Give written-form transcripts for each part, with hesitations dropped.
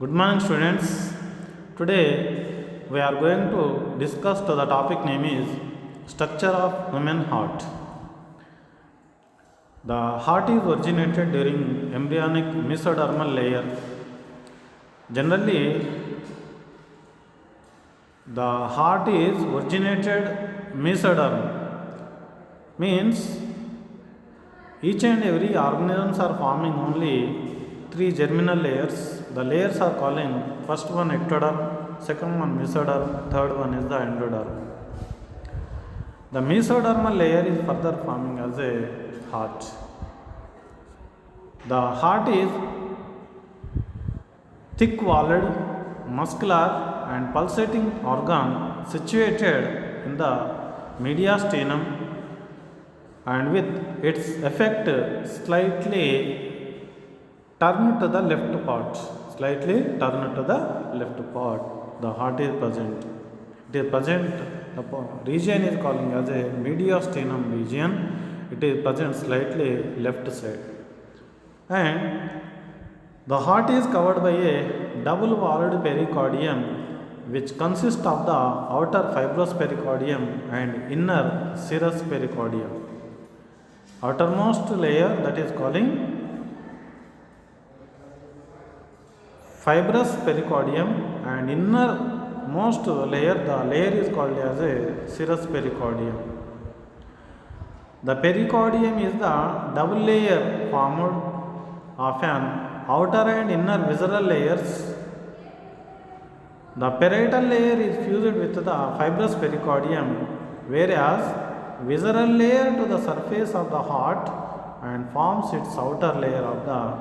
Good morning, students. Today we are going to discuss the topic name is structure of human heart. The heart is originated during embryonic mesodermal layer. Generally, the heart is originated mesoderm, means each and every organisms are forming only three germinal layers. The layers are calling first one ectoderm, second one mesoderm, third one is the endoderm. The mesodermal layer is further forming as a heart. The heart is thick-walled, muscular and pulsating organ situated in the mediastinum and with its effect slightly turned to the left part. The heart is present. It is present, the region is calling as a mediastinum region. It is present slightly left side. And the heart is covered by a double-walled pericardium which consists of the outer fibrous pericardium and inner serous pericardium. Outermost layer, that is calling fibrous pericardium, and innermost layer, the layer is called as a serous pericardium. The pericardium is the double layer formed of an outer and inner visceral layers. The parietal layer is fused with the fibrous pericardium, whereas visceral layer to the surface of the heart and forms its outer layer of the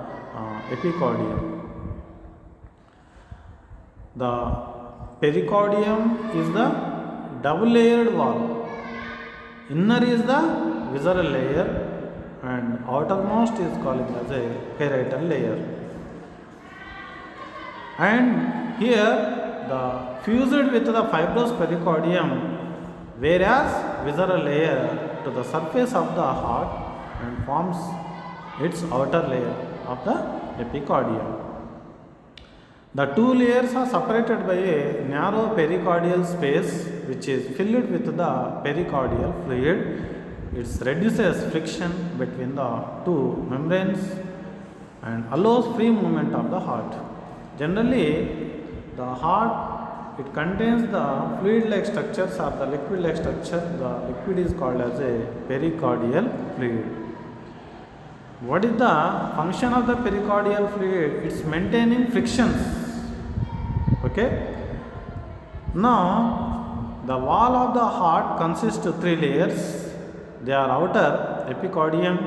epicardium. The pericardium is the double layered wall. Inner is the visceral layer and outermost is called as a parietal layer. And here the fused with the fibrous pericardium, whereas visceral layer to the surface of the heart and forms its outer layer of the epicardium. The two layers are separated by a narrow pericardial space which is filled with the pericardial fluid. It reduces friction between the two membranes and allows free movement of the heart. Generally, the heart, it contains the fluid-like structures or the liquid-like structure. The liquid is called as a pericardial fluid. What is the function of the pericardial fluid? It's maintaining frictions. Okay. Now, the wall of the heart consists of three layers. They are outer epicardium,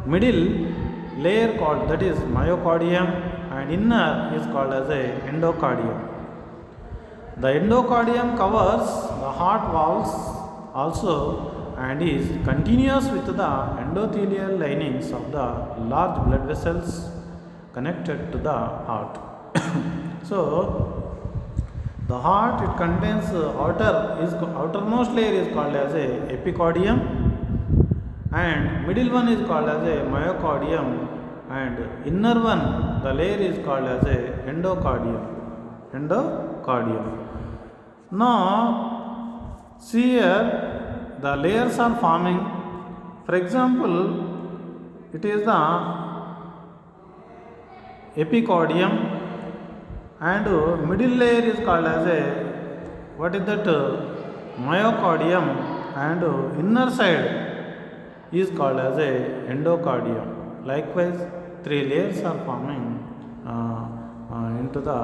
middle layer called, that is myocardium, and inner is called as a endocardium. The endocardium covers the heart walls also and is continuous with the endothelial linings of the large blood vessels connected to the heart. So, the heart, it contains outermost layer is called as a epicardium and middle one is called as a myocardium and inner one, the layer is called as a endocardium. Now, see here, the layers are forming. For example, it is the epicardium and middle layer is called as a, what is that, myocardium, and inner side is called as a endocardium. Likewise, three layers are forming into the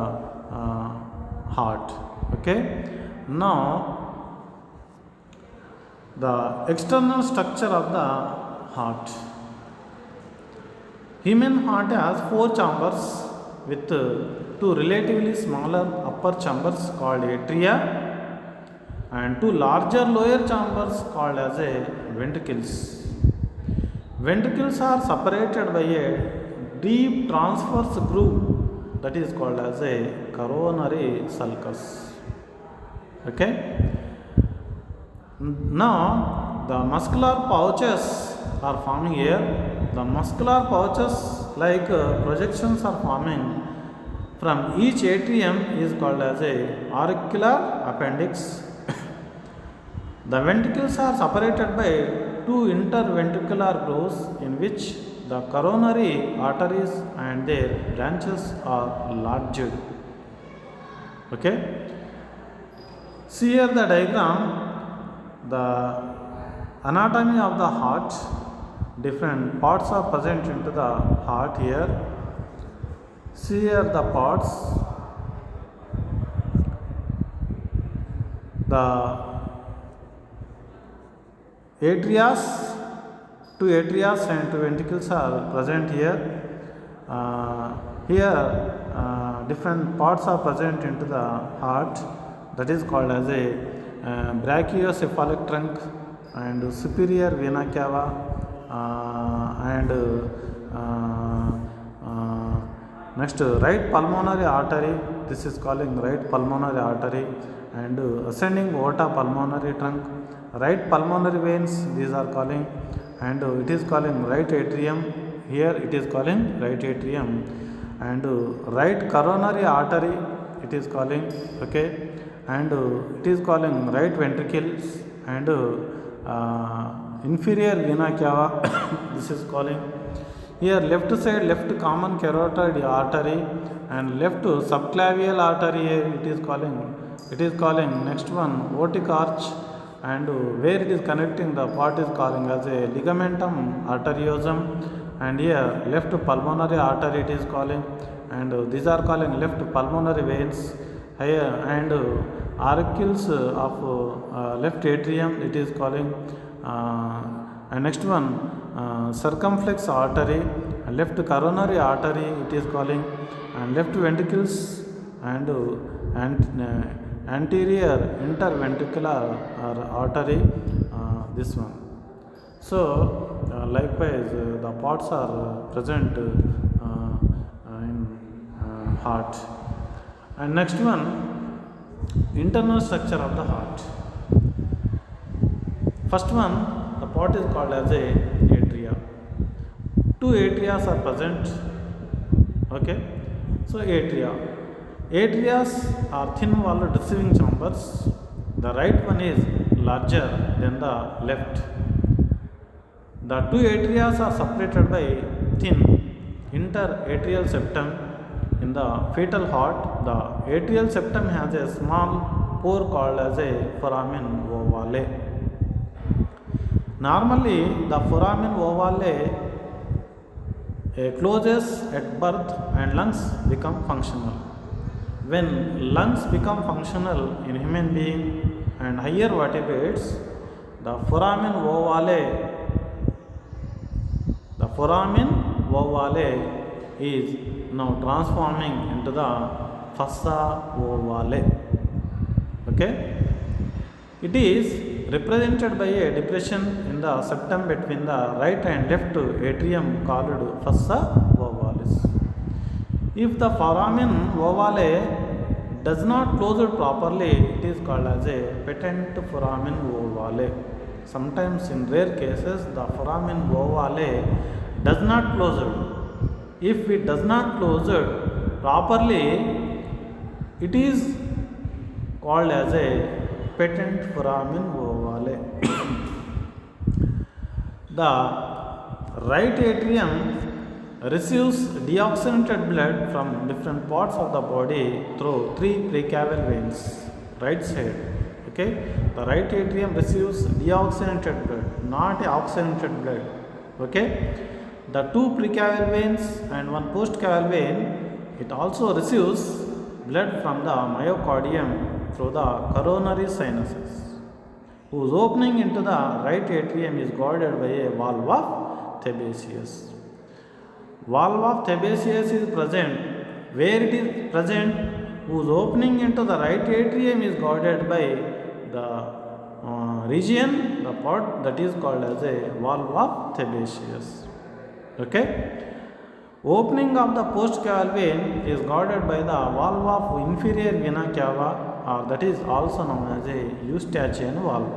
heart. Okay. Now, the external structure of the heart. Human heart has four chambers with two relatively smaller upper chambers called atria and two larger lower chambers called as a ventricles. Ventricles are separated by a deep transverse groove that is called as a coronary sulcus. Okay. Now, the muscular pouches are forming here. The muscular pouches like projections are forming from each atrium is called as a auricular appendix. The ventricles are separated by two interventricular grooves in which the coronary arteries and their branches are lodged. Okay. See here the diagram, the anatomy of the heart. Different parts are present into the heart here. See here the parts. The atrias, two atrias and two ventricles are present here. Different parts are present into the heart, that is called as a brachiocephalic trunk and superior vena cava and next right pulmonary artery, this is calling right pulmonary artery, and ascending aorta pulmonary trunk, right pulmonary veins, these are calling, and it is calling right atrium, here it is calling right atrium, and right coronary artery it is calling, okay, and it is calling right ventricles, and inferior vena cava this is calling. Here left side left common carotid artery and left subclavian artery it is calling next one aortic arch, and where it is connecting the part is calling as a ligamentum arteriosum, and here left pulmonary artery it is calling, and these are calling left pulmonary veins here, and auricles of left atrium it is calling, and next one circumflex artery, left coronary artery it is calling, and left ventricles and anterior interventricular artery this one. So likewise the parts are present in heart. And next one, internal structure of the heart. First one, the part is called as a atria. Two atrias are present. Okay, so atrias are thin walled receiving chambers. The right one is larger than the left. The two atrias are separated by thin interatrial septum. In the fetal heart, the atrial septum has a small pore called as a foramen ovale. Normally, the foramen ovale closes at birth and lungs become functional. When lungs become functional in human being and higher vertebrates, the foramen ovale is now transforming into the fossa ovale. Okay, it is represented by a depression in the septum between the right and left atrium called fossa ovalis. If the foramen ovale does not close it properly, it is called as a patent foramen ovale. Sometimes in rare cases the foramen ovale does not close it. If it does not close it properly, it is called as a patent foramen ovale. The right atrium receives deoxygenated blood from different parts of the body through three precaval veins. Right side. Okay, the right atrium receives deoxygenated blood, not oxygenated blood. Okay, the two precaval veins and one postcaval vein, it also receives blood from the myocardium through the coronary sinuses, whose opening into the right atrium is guarded by a valve of Thebesius. Valve of Thebesius is present. Where it is present, whose opening into the right atrium is guarded by the region, the part that is called as a valve of Thebesius. Okay, opening of the postcaval vein is guarded by the valve of inferior vena cava, that is also known as a Eustachian valve.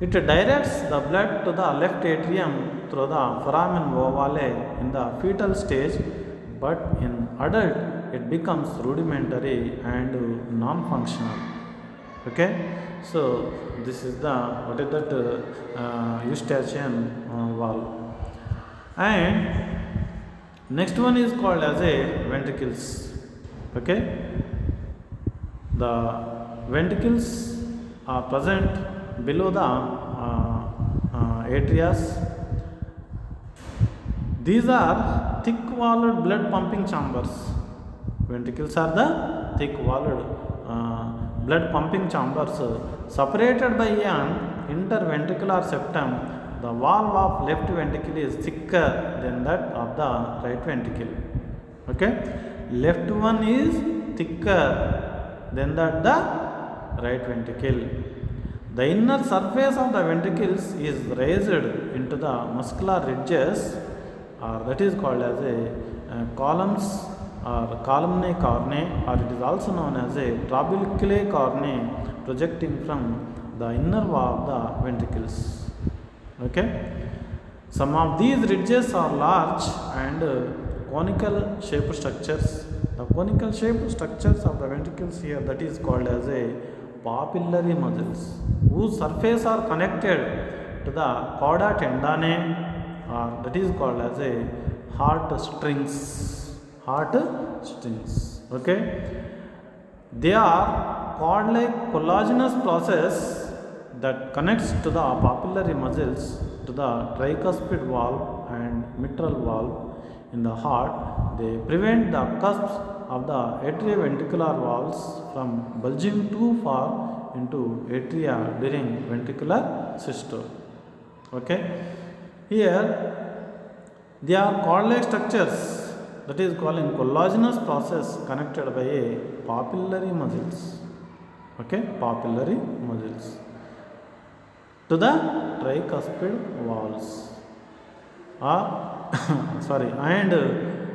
It directs the blood to the left atrium through the foramen ovale in the fetal stage. but in adult it becomes rudimentary and non-functional. Okay, so this is the what is that eustachian valve. And next one is called as a ventricles. Okay, the ventricles are present below the atrias. These are thick-walled blood pumping chambers. Ventricles are the thick-walled blood pumping chambers separated by an interventricular septum. The wall of left ventricle is thicker than that of the right ventricle. Okay, left one is thicker than that the right ventricle. The inner surface of the ventricles is raised into the muscular ridges, or that is called as a columns or columnae cornae, or it is also known as a trabeculae cornae, projecting from the inner wall of the ventricles. Okay, some of these ridges are large and conical shaped structures. The conical shaped structures of the ventricles here, that is called as a papillary muscles, whose surface are connected to the cauda tendinae, or that is called as a heart strings. Heart strings. Okay, they are cord-like collagenous process that connects to the papillary muscles to the tricuspid valve and mitral valve in the heart. They prevent the cusps of the atrioventricular valves from bulging too far into atria during ventricular systole. Okay, here they are cord-like structures, that is called collagenous process connected by a papillary muscles. Okay, papillary muscles to the tricuspid valves, or sorry, and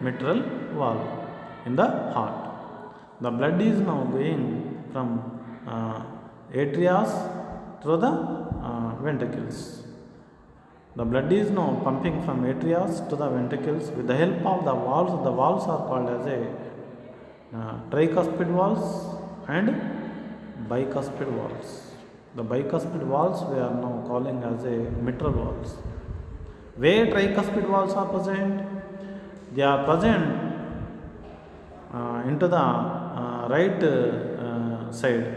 mitral valve in the heart. The blood is now going from atria through the ventricles. The blood is now pumping from atria to the ventricles with the help of the valves. The valves are called as a tricuspid valves and bicuspid valves. The bicuspid valves we are now calling as a mitral valves. Where tricuspid valves are present? They are present into the right side,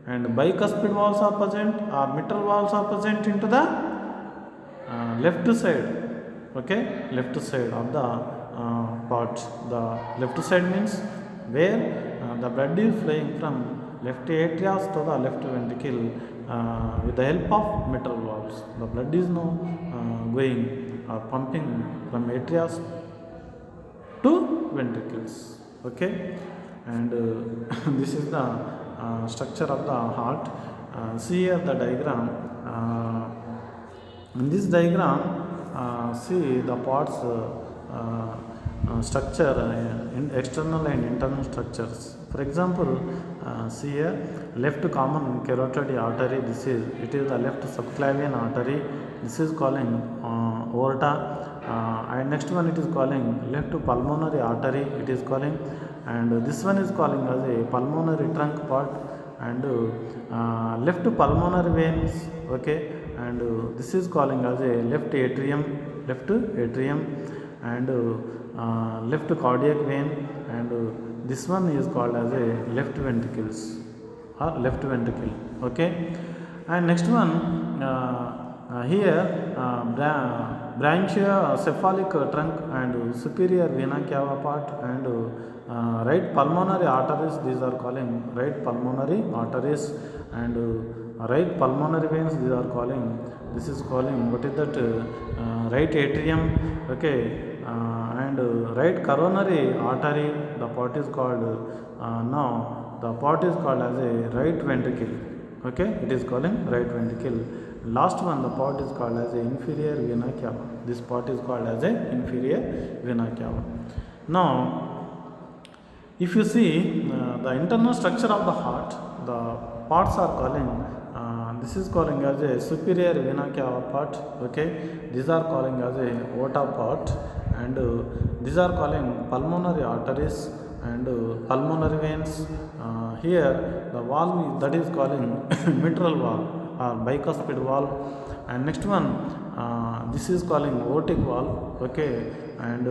and bicuspid valves are present, or mitral valves are present into the left side. Okay, left side of the part. The left side means where the blood is flowing from left atria to the left ventricle with the help of mitral valves. The blood is now going or pumping from atria to ventricles. Okay, and this is the structure of the heart. See here the diagram. In this diagram, see the parts structure, in external and internal structures. For example, see here left common carotid artery. It is the left subclavian artery. This is calling aorta, and next one it is calling left pulmonary artery. It is calling, and this one is calling as a pulmonary trunk part, and left pulmonary veins. Okay, and this is calling as a left atrium, and left cardiac vein, and this one is called as a left ventricles or left ventricle. Okay, and next one here branchiocephalic trunk and superior vena cava part, and right pulmonary arteries. These are calling right pulmonary arteries, and right pulmonary veins. These are calling, this is calling what is that right atrium. Okay, and right coronary artery, the part is called now the part is called as a right ventricle. Okay, it is calling right ventricle. Last one, the part is called as a inferior vena cava. This part is called as a inferior vena cava. Now if you see the internal structure of the heart, the parts are calling this is calling as a superior vena cava part. Okay, these are calling as a aorta part, and these are calling pulmonary arteries and pulmonary veins. Here the valve that is calling mitral valve or bicuspid valve, and next one this is calling aortic valve. Okay, and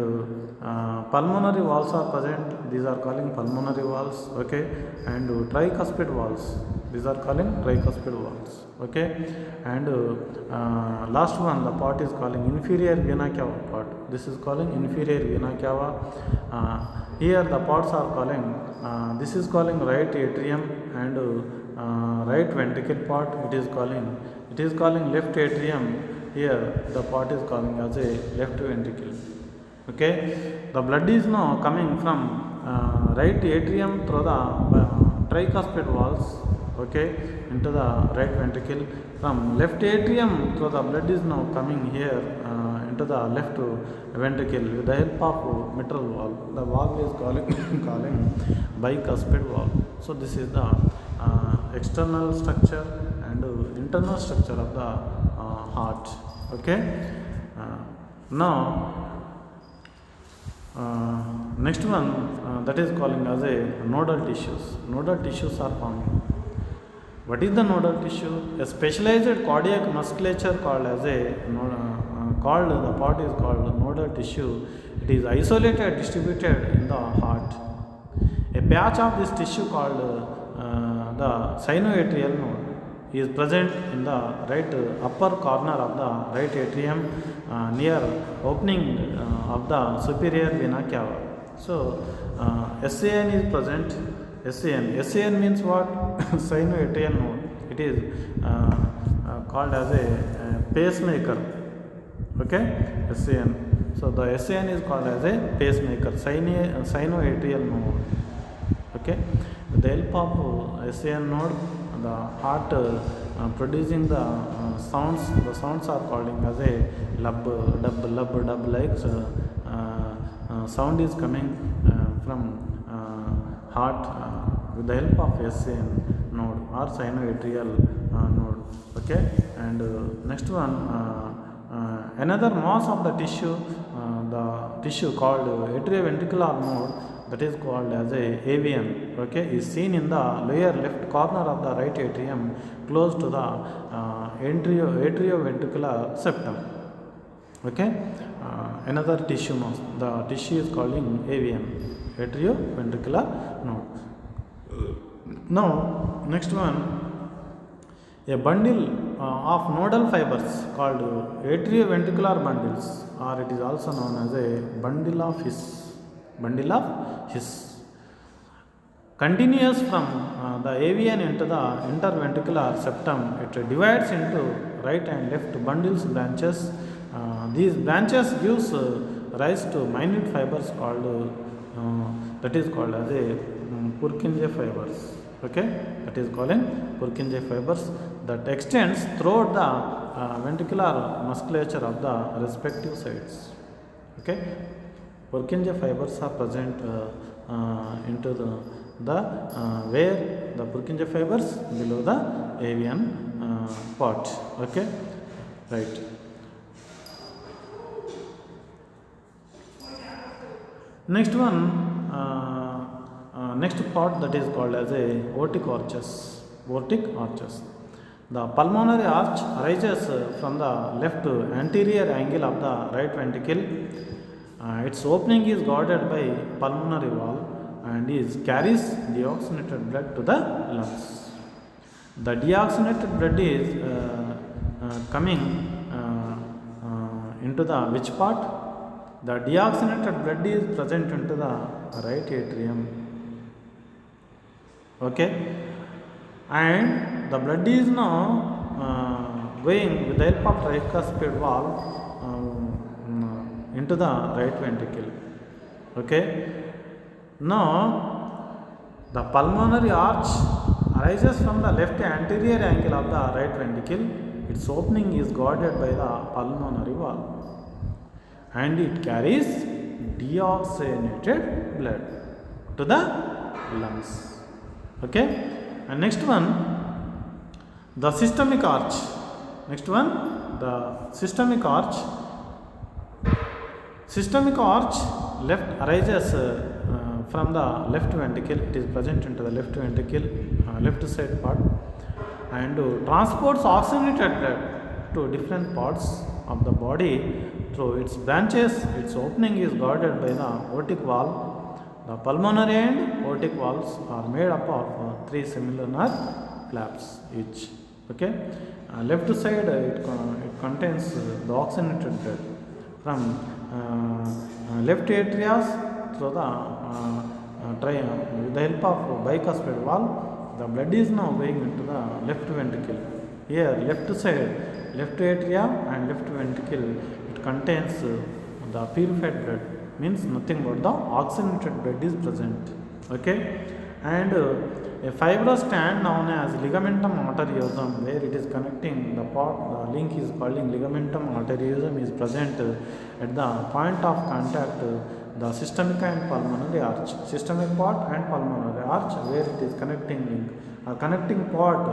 pulmonary valves are present, these are calling pulmonary valves. Okay, and tricuspid valves, these are calling tricuspid valves. Okay, and last one the part is calling inferior vena cava part, this is calling inferior vena cava. Here the parts are calling this is calling right atrium and right ventricle part, it is calling left atrium. Here the part is calling as a left ventricle. Okay, the blood is now coming from right atrium through the tricuspid valves, okay, into the right ventricle. From left atrium through the blood is now coming here into the left ventricle with the help of mitral valve. The valve is calling bicuspid valve. So this is the external structure and internal structure of the heart. Okay, now next one that is calling as a nodal tissues. Nodal tissues are forming. What is the nodal tissue? A specialized cardiac musculature called as a the part is called nodal tissue. It is isolated, distributed in the heart. A patch of this tissue called the sinoatrial node is present in the right upper corner of the right atrium near opening of the superior vena cava. So SAN is present. SAN means what? Sinoatrial node. It is called as a pacemaker. Okay, SAN. So the SAN is called as a pacemaker, sinoatrial node. Okay, with the help of SAN node, the heart producing the sounds. The sounds are calling as a lub, dub like sound is coming from heart with the help of SAN node or sinoatrial node. Okay, and next one another mass of the tissue called atrioventricular node, that is called as a AVN. Okay, is seen in the lower left corner of the right atrium close to the atrioventricular septum. Okay, another tissue mass, the tissue is calling AVN, atrioventricular node. Now next one, a bundle of nodal fibers called atrioventricular bundles, or it is also known as a bundle of His, continues from the AVN into the interventricular septum. It divides into right and left bundles branches. These branches gives rise to minute fibers called that is called as a Purkinje fibers. Okay, that is calling Purkinje fibers that extends throughout the ventricular musculature of the respective sides. Okay, Purkinje fibers are present into the where the Purkinje fibers below the AVN part. Okay, right. Next one, next part that is called as a aortic arches. The pulmonary arch arises from the left anterior angle of the right ventricle. Its opening is guarded by pulmonary valve and carries deoxygenated blood to the lungs. The deoxygenated blood is coming into the which part? The deoxygenated blood is present into the right atrium. Okay, and the blood is now going with the help of tricuspid valve into the right ventricle. Okay, now the pulmonary arch arises from the left anterior angle of the right ventricle. Its opening is guarded by the pulmonary valve and it carries deoxygenated blood to the lungs. Okay, and next one, the systemic arch. Next one, the systemic arch Systemic arch left arises from the left ventricle. It is present into the left ventricle, left side part, and transports oxygenated blood to different parts of the body through its branches. Its opening is guarded by the aortic valve. The pulmonary and aortic valves are made up of three similar flaps each. Okay, left side it contains the oxygenated blood from left atria through the with the help of bicuspid valve. The blood is now going into the left ventricle. Here, left side, left atria and left ventricle, it contains the purified blood. Means nothing but the oxygenated blood is present. Okay, and a fibrous stand known as ligamentum arteriosum, where it is connecting the part, the link is called ligamentum arteriosum, is present at the point of contact the systemic and pulmonary arch. Systemic part and pulmonary arch, where it is connecting link. A connecting part,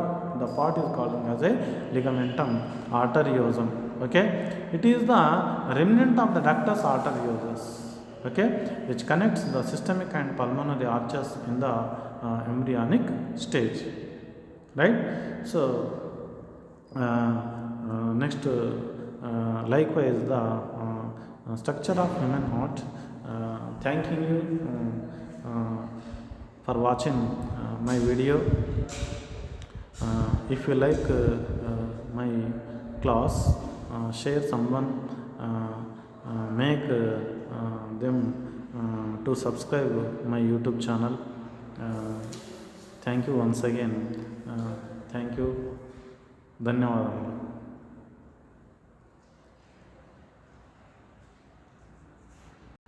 the part is called as a ligamentum arteriosum. Okay, it is the remnant of the ductus arteriosus. Okay, which connects the systemic and pulmonary arches in the embryonic stage, right? So next, likewise the structure of human heart. Thanking you for watching my video. If you like my class, share someone, make them to subscribe my YouTube channel. Thank you once again. Thank you. ధన్యవాదాలు.